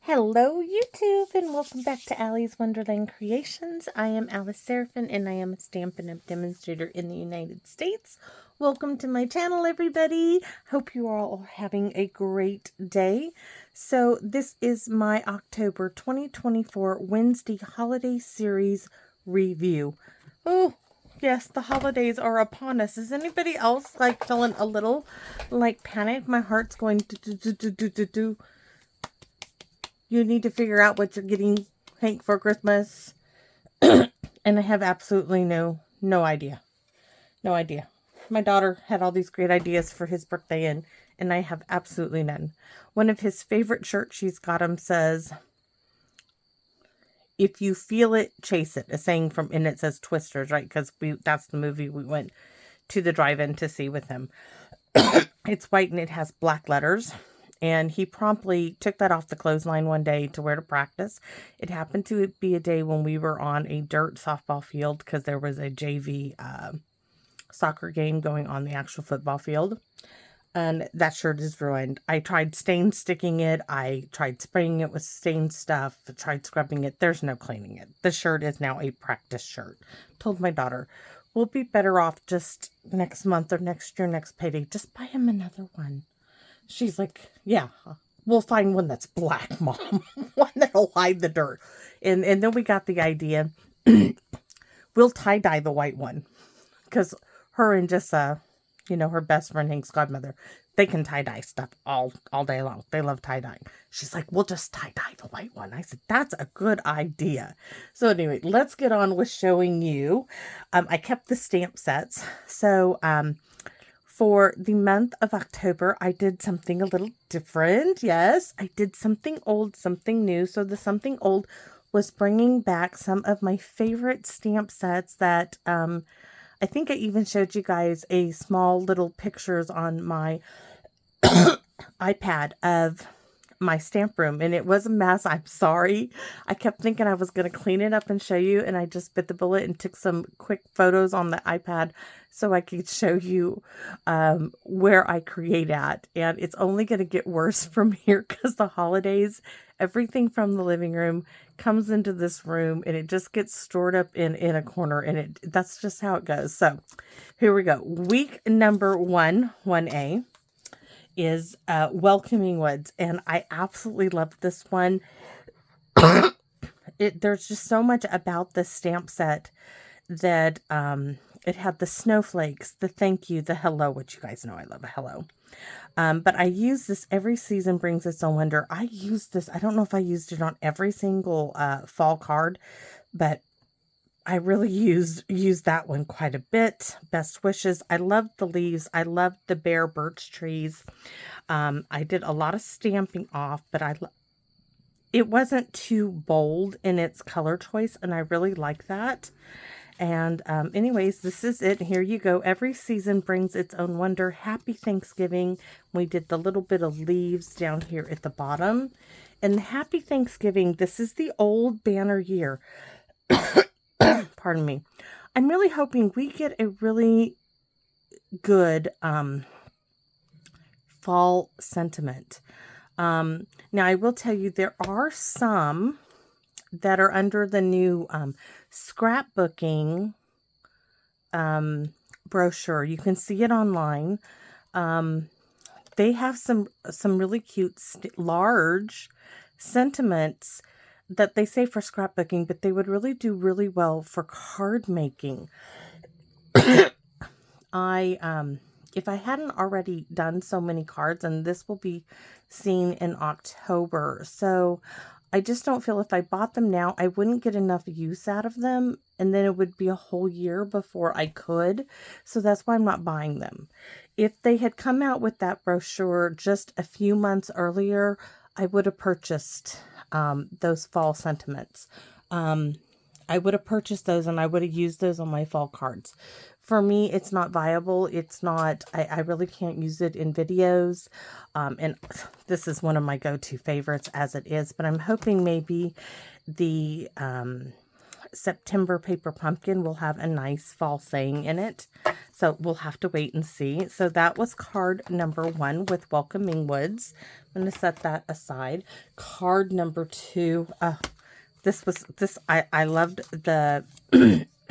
Hello, YouTube, and welcome back to Allie's Wonderland Creations. I am Alice Seraphin, and I am a Stampin' Up! Demonstrator in the United States. Welcome to my channel, everybody. Hope you are all having a great day. So, this is my October 2024 Wednesday Holiday Series review. Oh, yes, the holidays are upon us. Is anybody else, feeling a little, panic? My heart's going do. You need to figure out what you're getting Hank for Christmas. And I have absolutely no idea. No idea. My daughter had all these great ideas for his birthday, and I have absolutely none. One of his favorite shirts she's got him says, "If you feel it, chase it." A saying from, and it says Twisters, right? Because that's the movie we went to the drive-in to see with him. It's white and it has black letters. And he promptly took that off the clothesline one day to wear to practice. It happened to be a day when we were on a dirt softball field because there was a JV soccer game going on the actual football field. And that shirt is ruined. I tried stain sticking it. I tried spraying it with stain stuff. I tried scrubbing it. There's no cleaning it. The shirt is now a practice shirt. Told my daughter, we'll be better off just next month or next year, next payday. Just buy him another one. She's like, yeah, we'll find one that's black, Mom. One that'll hide the dirt. And then we got the idea. We'll tie-dye the white one. Because her and just, her best friend, Hank's godmother, they can tie-dye stuff all day long. They love tie-dyeing. She's like, we'll just tie-dye the white one. I said, that's a good idea. So anyway, let's get on with showing you. I kept the stamp sets. So, for the month of October, I did something a little different. Yes, I did something old, something new. So the something old was bringing back some of my favorite stamp sets that I think I even showed you guys a small little pictures on my iPad of my stamp room, and it was a mess. I'm sorry. I kept thinking I was going to clean it up and show you, and I just bit the bullet and took some quick photos on the iPad so I could show you where I create at. And it's only going to get worse from here because the holidays, everything from the living room comes into this room, and it just gets stored up in a corner, and that's just how it goes. So here we go. Week number 1A. Is Welcoming Woods, and I absolutely love this one. There's just so much about this stamp set that it had the snowflakes, the thank you, the hello, which you guys know I love a hello. But I use this every season brings its own wonder. I use this, I don't know if I used it on every single fall card, but I really used that one quite a bit. Best wishes. I loved the leaves. I loved the bare birch trees. I did a lot of stamping off, but it wasn't too bold in its color choice, and I really like that. And anyways, this is it. Here you go. Every season brings its own wonder. Happy Thanksgiving. We did the little bit of leaves down here at the bottom. And Happy Thanksgiving. This is the old banner year. Pardon me. I'm really hoping we get a really good fall sentiment. Now, I will tell you, there are some that are under the new scrapbooking brochure. You can see it online. They have some really cute, large sentiments that they say for scrapbooking, but they would really do really well for card making. If I hadn't already done so many cards, and this will be seen in October, so I just don't feel if I bought them now, I wouldn't get enough use out of them, and then it would be a whole year before I could, so that's why I'm not buying them. If they had come out with that brochure just a few months earlier, I would have purchased those fall sentiments. I would have purchased those, and I would have used those on my fall cards. For me, it's not viable. It's not, I really can't use it in videos. And this is one of my go-to favorites as it is, but I'm hoping maybe the September Paper Pumpkin will have a nice fall saying in it. So we'll have to wait and see. So that was card number 1 with Welcoming Woods. I'm going to set that aside. Card number 2. I loved the,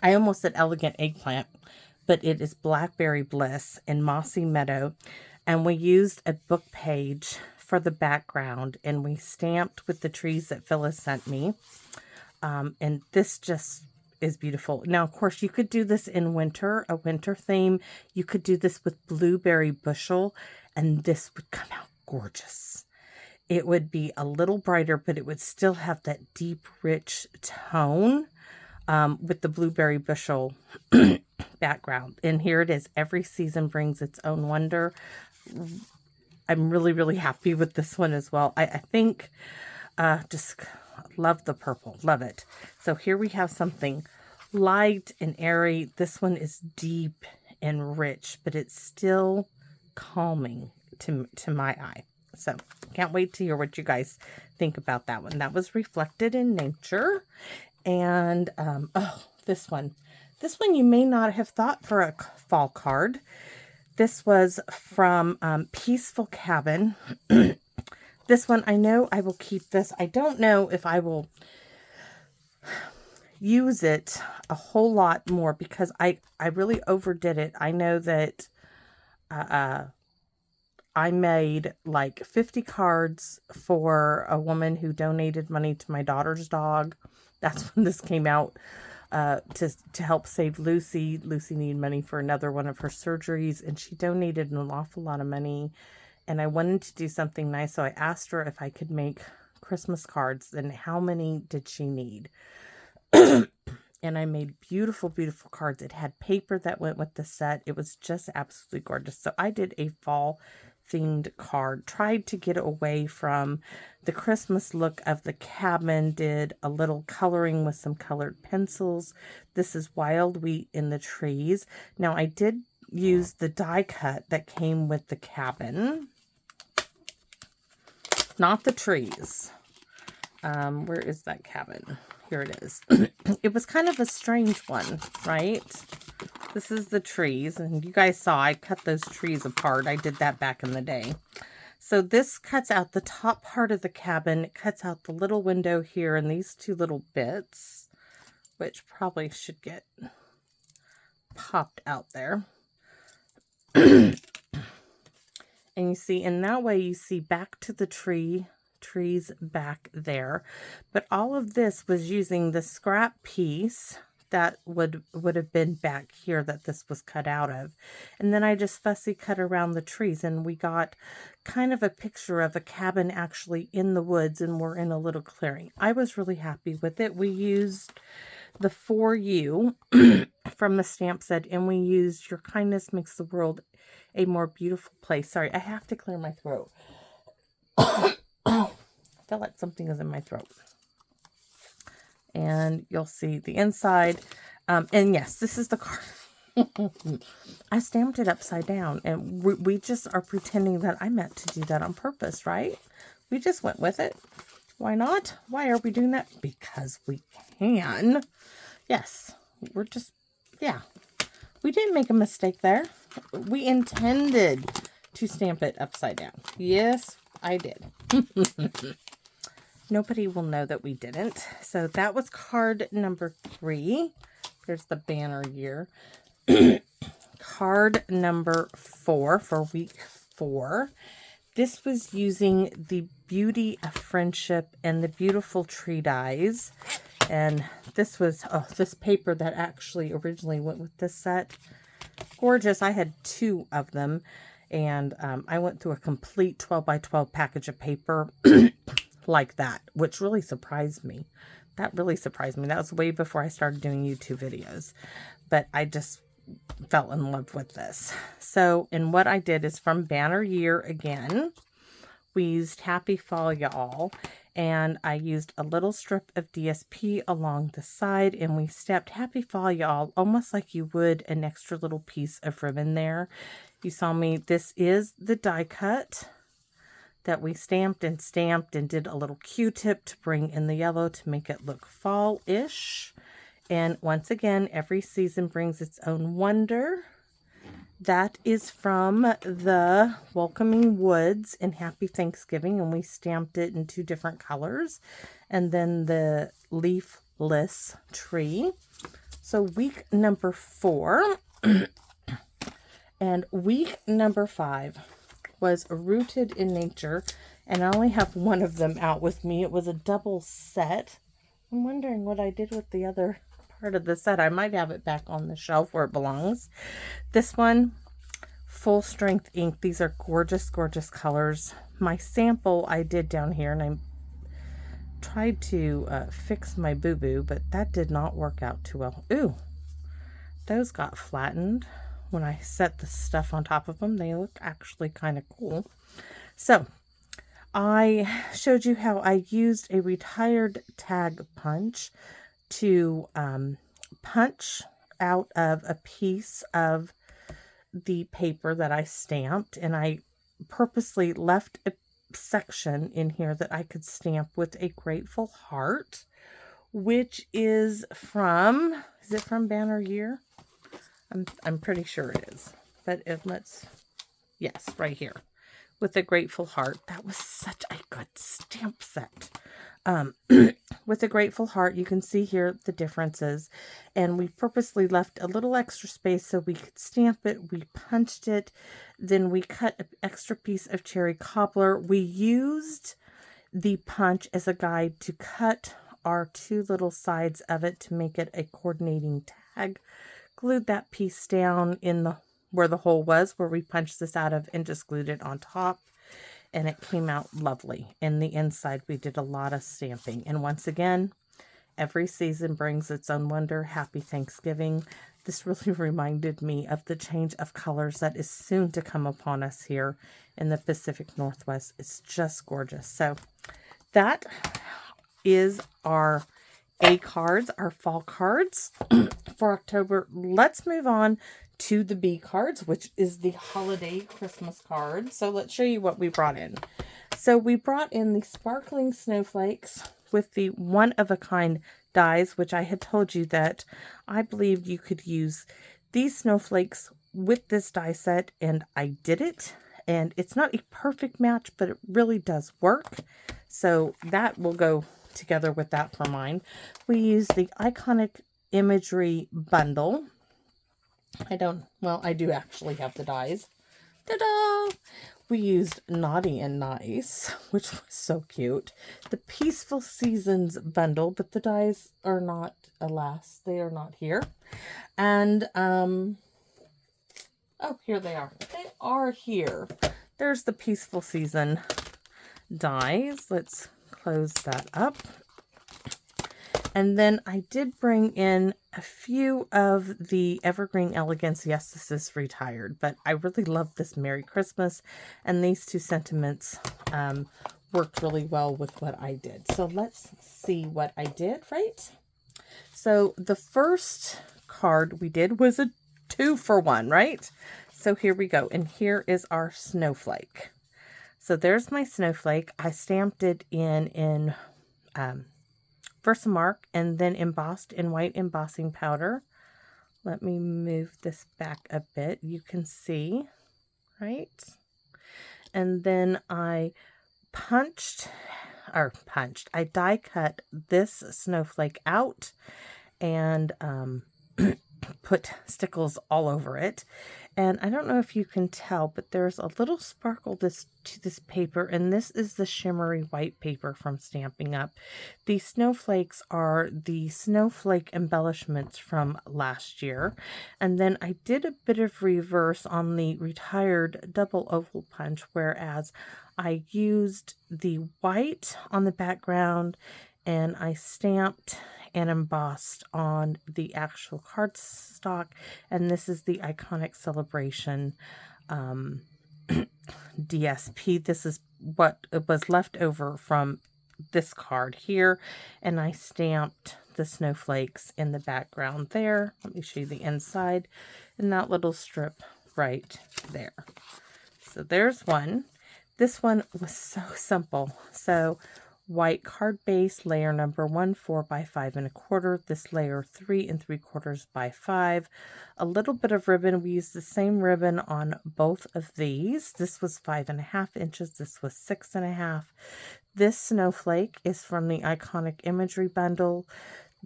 I almost said Elegant Eggplant, but it is Blackberry Bliss in Mossy Meadow. And we used a book page for the background, and we stamped with the trees that Phyllis sent me. And this just is beautiful. Now, of course, you could do this in winter, a winter theme. You could do this with Blueberry Bushel, and this would come out gorgeous. It would be a little brighter, but it would still have that deep, rich tone with the Blueberry Bushel background. And here it is. Every season brings its own wonder. I'm really, really happy with this one as well. I think just love the purple. Love it. So here we have something light and airy. This one is deep and rich, but it's still calming to my eye. So can't wait to hear what you guys think about that one. That was Reflected in Nature. And oh, this one you may not have thought for a fall card. This was from Peaceful Cabin. This one, I know I will keep this. I don't know if I will use it a whole lot more because I really overdid it. I know that I made like 50 cards for a woman who donated money to my daughter's dog. That's when this came out. To help save Lucy. Lucy needed money for another one of her surgeries, and she donated an awful lot of money, and I wanted to do something nice, so I asked her if I could make Christmas cards, and how many did she need? And I made beautiful, beautiful cards. It had paper that went with the set. It was just absolutely gorgeous. So I did a fall themed card, tried to get away from the Christmas look of the cabin, did a little coloring with some colored pencils. This is Wild Wheat in the Trees. Now I did use the die cut that came with the cabin, not the trees. Where is that cabin? Here it is. It was kind of a strange one, right? This is the trees, and you guys saw I cut those trees apart. I did that back in the day. So this cuts out the top part of the cabin. It cuts out the little window here and these two little bits, which probably should get popped out there. And you see, in that way, you see back to the trees back there. But all of this was using the scrap piece that would have been back here that this was cut out of. And then I just fussy cut around the trees, and we got kind of a picture of a cabin actually in the woods, and we're in a little clearing. I was really happy with it. We used the For You from the stamp set, and we used Your Kindness Makes the World a More Beautiful Place. Sorry, I have to clear my throat. I feel like something is in my throat. And you'll see the inside. And yes, this is the card. I stamped it upside down, and we just are pretending that I meant to do that on purpose, right? We just went with it. Why not? Why are we doing that? Because we can. Yes, we're just, yeah. We didn't make a mistake there. We intended to stamp it upside down. Yes, I did. Nobody will know that we didn't. So that was card number 3. There's the banner year. Card number 4 for week 4. This was using the Beauty of Friendship and the Beautiful Tree dies. And this was, oh, this paper that actually originally went with this set. Gorgeous. I had 2 of them. And I went through a complete 12 by 12 package of paper like that, which really surprised me. That really surprised me. That was way before I started doing YouTube videos. But I just fell in love with this. So, and what I did is from banner year again, we used Happy Fall Y'all, and I used a little strip of DSP along the side, and we stamped Happy Fall Y'all almost like you would an extra little piece of ribbon there. You saw me, this is the die cut that we stamped and did a little Q-tip to bring in the yellow to make it look fall-ish. And once again, every season brings its own wonder. That is from the Welcoming Woods in Happy Thanksgiving, and we stamped it in 2 different colors. And then the leafless tree. So week number 4 and week number 5 was Rooted in Nature, and I only have one of them out with me. It was a double set. I'm wondering what I did with the other part of the set. I might have it back on the shelf where it belongs. This one, full strength ink. These are gorgeous, gorgeous colors. My sample I did down here, and I tried to fix my boo-boo, but that did not work out too well. Ooh, those got flattened when I set the stuff on top of them. They look actually kind of cool. So I showed you how I used a retired tag punch to punch out of a piece of the paper that I stamped, and I purposely left a section in here that I could stamp with a grateful heart, which is from, is it from Banner Year? I'm pretty sure it is, but yes, right here with a grateful heart. That was such a good stamp set. With a grateful heart, you can see here the differences, and we purposely left a little extra space so we could stamp it. We punched it, then we cut an extra piece of cherry cobbler. We used the punch as a guide to cut our 2 little sides of it to make it a coordinating tag. Glued that piece down in where the hole was, where we punched this out of, and just glued it on top. And it came out lovely. In the inside, we did a lot of stamping. And once again, every season brings its own wonder. Happy Thanksgiving. This really reminded me of the change of colors that is soon to come upon us here in the Pacific Northwest. It's just gorgeous. So that is our A cards, our fall cards for October. Let's move on to the B cards, which is the holiday Christmas card. So let's show you what we brought in. So we brought in the sparkling snowflakes with the one-of-a-kind dies, which I had told you that I believed you could use these snowflakes with this die set, and I did it. And it's not a perfect match, but it really does work. So that will go together with that for mine. We use the Iconic Imagery bundle. I do actually have the dies. Ta-da! We used Naughty and Nice, which was so cute. The Peaceful Seasons bundle, but the dies are not, alas, they are not here. And, oh, here they are. They are here. There's the Peaceful Season dies. Let's close that up. And then I did bring in a few of the Evergreen Elegance. Yes, this is retired, but I really love this Merry Christmas, and these 2 sentiments worked really well with what I did. So let's see what I did, right? So the first card we did was a 2-for-1, right? So here we go, and here is our snowflake. So there's my snowflake. I stamped it in Versamark and then embossed in white embossing powder. Let me move this back a bit. You can see, right? And then I I die cut this snowflake out and put stickles all over it. And I don't know if you can tell, but there's a little sparkle to this paper, and this is the shimmery white paper from Stampin' Up. The snowflakes are the snowflake embellishments from last year. And then I did a bit of reverse on the retired double oval punch, whereas I used the white on the background and I stamped and embossed on the actual cardstock. And this is the Iconic Celebration DSP. This is what was left over from this card here. And I stamped the snowflakes in the background there. Let me show you the inside in that little strip right there. So there's one. This one was so simple. So white card base, layer number 1, 4 by 5 1/4. This layer 3 3/4 by 5. A little bit of ribbon. We used the same ribbon on both of these. This was 5.5 inches. This was 6.5. This snowflake is from the Iconic Imagery bundle.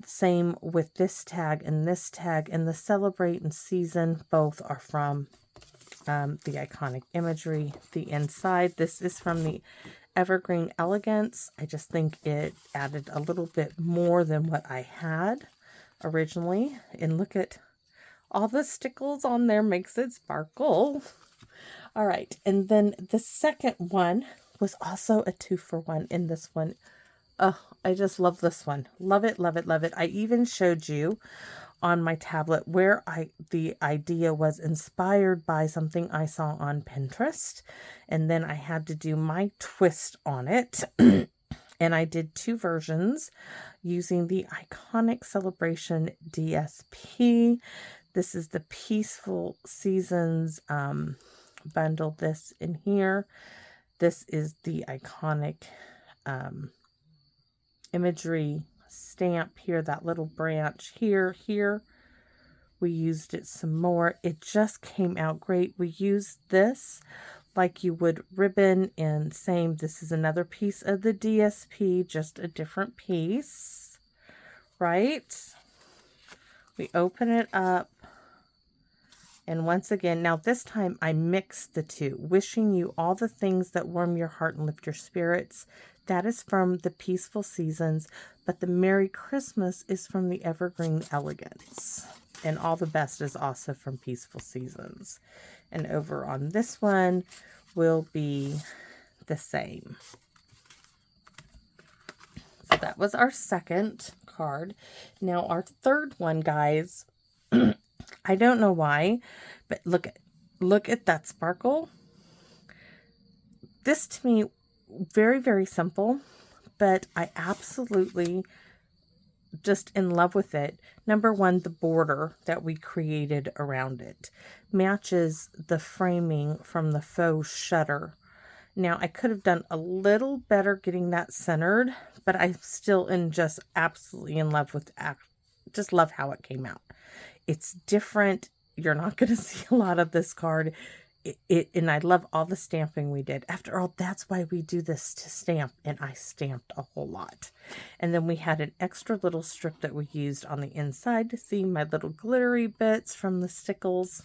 Same with this tag and this tag, and the Celebrate and Season both are from the Iconic Imagery. The inside, this is from the Evergreen Elegance. I just think it added a little bit more than what I had originally. And look at all the stickles on there, makes it sparkle. All right, and then the second one was also a 2-for-1 in this one. Oh, I just love this one. Love it, love it, love it. I even showed you on my tablet where the idea was inspired by something I saw on Pinterest, and then I had to do my twist on it. And I did 2 versions using the Iconic Celebration DSP. This is the Peaceful Seasons bundle, this in here. This is the Iconic Imagery stamp here, that little branch here. We used it some more. It just came out great. We used this like you would ribbon, and same, this is another piece of the DSP, just a different piece, right? We open it up, and once again, now this time I mixed the two. Wishing you all the things that warm your heart and lift your spirits. That is from the Peaceful Seasons, but the Merry Christmas is from the Evergreen Elegance. And All the Best is also from Peaceful Seasons. And over on this one will be the same. So that was our second card. Now our third one, guys, I don't know why, but look at that sparkle. This to me, very, very simple, but I absolutely just in love with it. Number one, the border that we created around it matches the framing from the faux shutter. Now, I could have done a little better getting that centered, but I still am just absolutely in love with just love how it came out. It's different. You're not going to see a lot of this card. And I love all the stamping we did. After all, that's why we do this, to stamp, and I stamped a whole lot. And then we had an extra little strip that we used on the inside to see my little glittery bits from the stickles.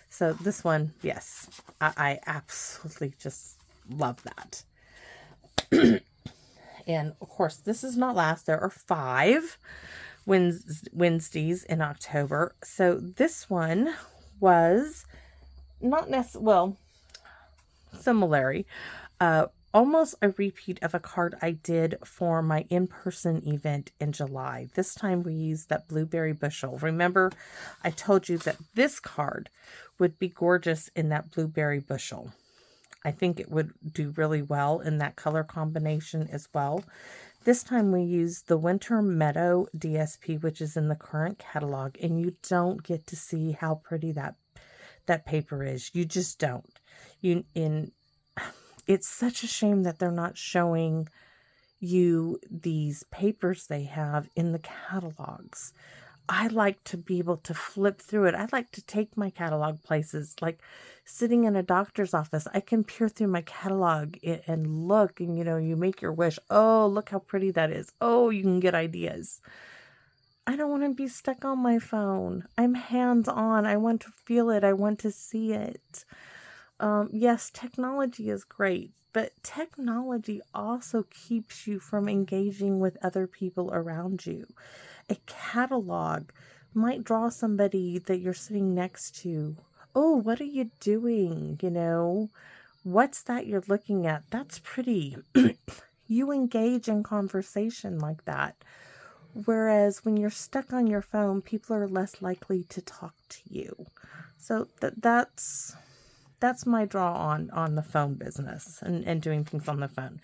So this one, yes, I absolutely just love that. And of course, this is not last. There are 5 Wednesdays in October. So this one was not necessarily, well, similarly, almost a repeat of a card I did for my in-person event in July. This time we used that blueberry bushel. Remember, I told you that this card would be gorgeous in that blueberry bushel. I think it would do really well in that color combination as well. This time we used the Winter Meadow DSP, which is in the current catalog, and you don't get to see how pretty that paper is. You just don't. It's such a shame that they're not showing you these papers they have in the catalogs. I like to be able to flip through it. I like to take my catalog places, like sitting in a doctor's office. I can peer through my catalog and look, and you make your wish. Oh, look how pretty that is. Oh, you can get ideas. I don't want to be stuck on my phone. I'm hands-on. I want to feel it. I want to see it. Yes, technology is great, but technology also keeps you from engaging with other people around you. A catalog might draw somebody that you're sitting next to. Oh, what are you doing? What's that you're looking at? That's pretty. You engage in conversation like that. Whereas when you're stuck on your phone, people are less likely to talk to you. So that's my draw on the phone business and doing things on the phone.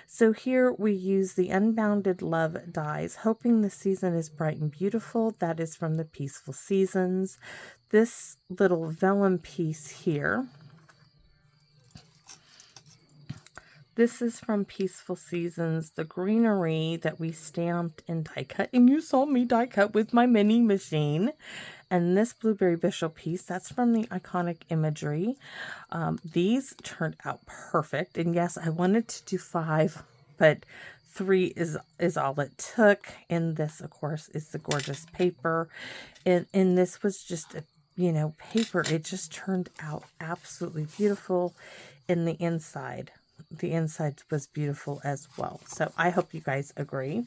So here we use the Unbounded Love dies, hoping the season is bright and beautiful. That is from the Peaceful Seasons. This little vellum piece here, This is from Peaceful Seasons, the greenery that we stamped and die cut. And you saw me die cut with my mini machine. And this Blueberry Bishop piece, that's from the Iconic Imagery. These turned out perfect. And yes, I wanted to do 5, but 3 is all it took. And this, of course, is the gorgeous paper. And this was just a, you know, paper. It just turned out absolutely beautiful in the inside. The inside was beautiful as well. So I hope you guys agree.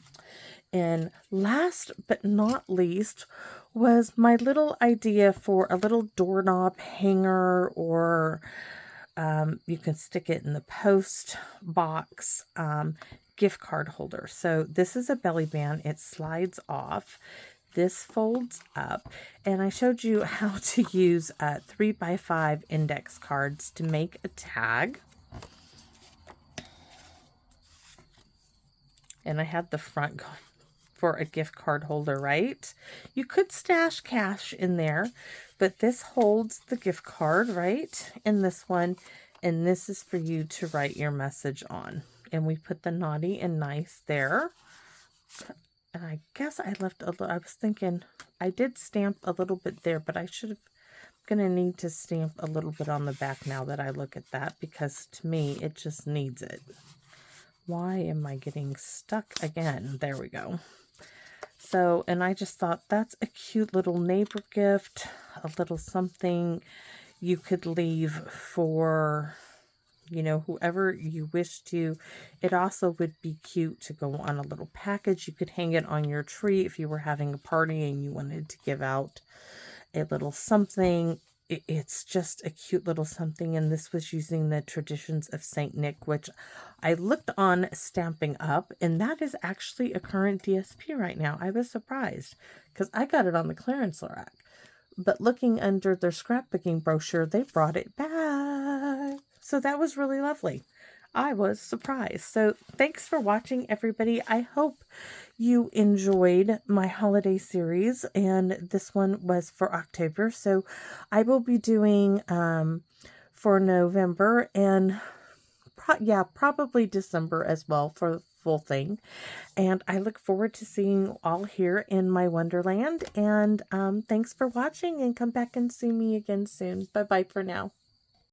And last but not least was my little idea for a little doorknob hanger, or you can stick it in the post box, gift card holder. So this is a belly band. It slides off. This folds up, and I showed you how to use 3x5 index cards to make a tag. And I had the front going for a gift card holder, right? You could stash cash in there, but this holds the gift card, right? In this one, and this is for you to write your message on. And we put the naughty and nice there. And I guess I left a little, I was thinking I did stamp a little bit there, but I should have, gonna need to stamp a little bit on the back now that I look at that, because to me, it just needs it. Why am I getting stuck again? There we go. So, and I just thought that's a cute little neighbor gift, a little something you could leave for, you know, whoever you wish to. It also would be cute to go on a little package. You could hang it on your tree if you were having a party and you wanted to give out a little something. It's just a cute little something. And this was using the Traditions of St. Nick, which I looked on Stamping Up, and that is actually a current DSP right now. I was surprised because I got it on the clearance rack. But looking under their scrapbooking brochure, they brought it back. So that was really lovely. I was surprised. So thanks for watching, everybody. I hope you enjoyed my holiday series, and this one was for October. So I will be doing for November, and probably December as well for the full thing. And I look forward to seeing you all here in my Wonderland. And thanks for watching, and come back and see me again soon. Bye-bye for now.